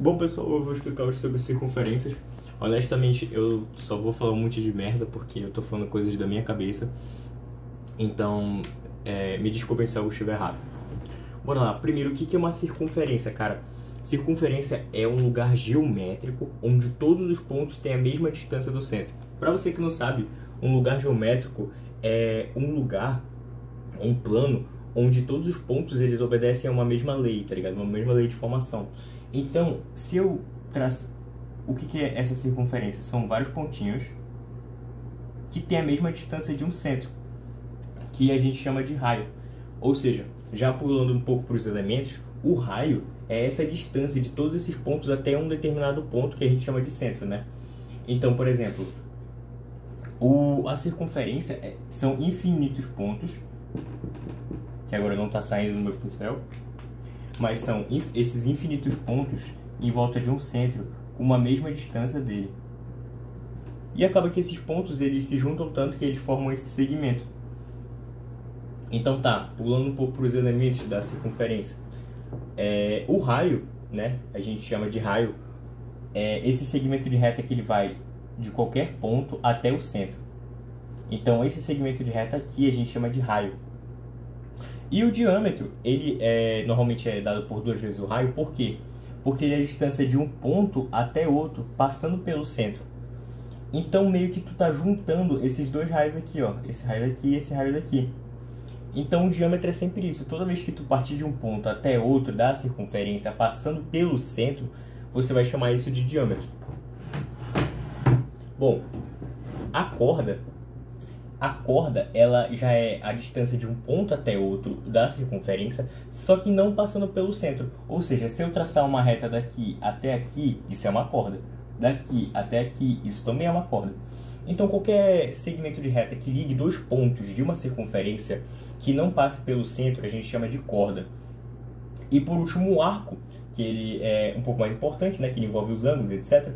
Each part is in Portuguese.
Bom, pessoal, eu vou explicar hoje sobre circunferências. Honestamente, eu só vou falar um monte de merda porque eu tô falando coisas da minha cabeça. Então, me desculpem se algo estiver errado. Bora lá. Primeiro, o que é uma circunferência, cara? Circunferência é um lugar geométrico onde todos os pontos têm a mesma distância do centro. Para você que não sabe, um lugar geométrico é um lugar, um plano, onde todos os pontos eles obedecem a uma mesma lei, tá ligado? Uma mesma lei de formação. Então, se eu traço... O que é essa circunferência? São vários pontinhos que têm a mesma distância de um centro, que a gente chama de raio. Ou seja, já pulando um pouco para os elementos, o raio é essa distância de todos esses pontos até um determinado ponto que a gente chama de centro, né? Então, por exemplo, a circunferência são infinitos pontos, que agora não está saindo no meu pincel, mas são esses infinitos pontos em volta de um centro com uma mesma distância dele. E acaba que esses pontos eles se juntam tanto que eles formam esse segmento. Então tá, pulando um pouco para os elementos da circunferência. O raio, né, a gente chama de raio, esse segmento de reta que ele vai de qualquer ponto até o centro. Então esse segmento de reta aqui a gente chama de raio. E o diâmetro, ele normalmente é dado por 2 vezes o raio, por quê? Porque ele é a distância de um ponto até outro, passando pelo centro. Então meio que tu tá juntando esses dois raios aqui, ó, esse raio daqui e esse raio daqui. Então o diâmetro é sempre isso, toda vez que tu partir de um ponto até outro da circunferência, passando pelo centro, você vai chamar isso de diâmetro. Bom, a corda ela já é a distância de um ponto até outro da circunferência, só que não passando pelo centro. Ou seja, se eu traçar uma reta daqui até aqui, isso é uma corda. Daqui até aqui, isso também é uma corda. Então qualquer segmento de reta que ligue dois pontos de uma circunferência que não passe pelo centro, a gente chama de corda. E por último, o arco, que ele é um pouco mais importante, né, que ele envolve os ângulos, etc.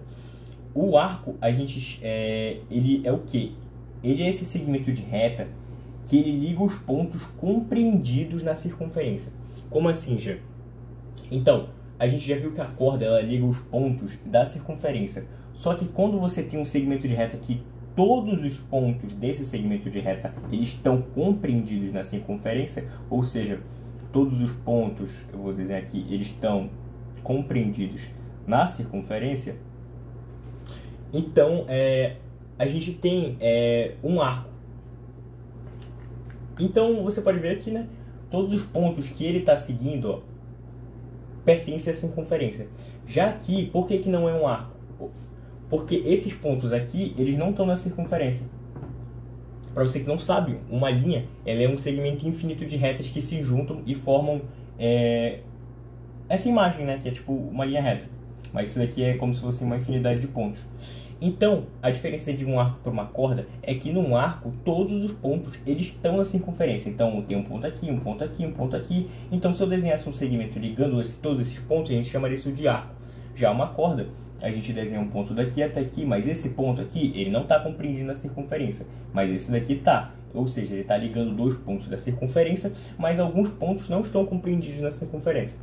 O arco, ele é o quê? Ele é esse segmento de reta que ele liga os pontos compreendidos na circunferência. Como assim, já? Então, a gente já viu que a corda ela liga os pontos da circunferência. Só que quando você tem um segmento de reta que todos os pontos desse segmento de reta eles estão compreendidos na circunferência, ou seja, todos os pontos, eu vou dizer aqui, eles estão compreendidos na circunferência, então a gente tem um arco. Então você pode ver aqui, né? Todos os pontos que ele está seguindo, ó, pertencem à circunferência. Já aqui, por que não é um arco? Porque esses pontos aqui, eles não estão na circunferência. Para você que não sabe, uma linha ela é um segmento infinito de retas que se juntam e formam essa imagem, né? Que é tipo uma linha reta. Mas isso daqui é como se fosse uma infinidade de pontos. Então, a diferença de um arco para uma corda é que num arco, todos os pontos eles estão na circunferência. Então, tem um ponto aqui, um ponto aqui, um ponto aqui. Então, se eu desenhasse um segmento ligando todos esses pontos, a gente chamaria isso de arco. Já uma corda, a gente desenha um ponto daqui até aqui, mas esse ponto aqui, ele não está compreendido na circunferência. Mas esse daqui está. Ou seja, ele está ligando dois pontos da circunferência, mas alguns pontos não estão compreendidos na circunferência.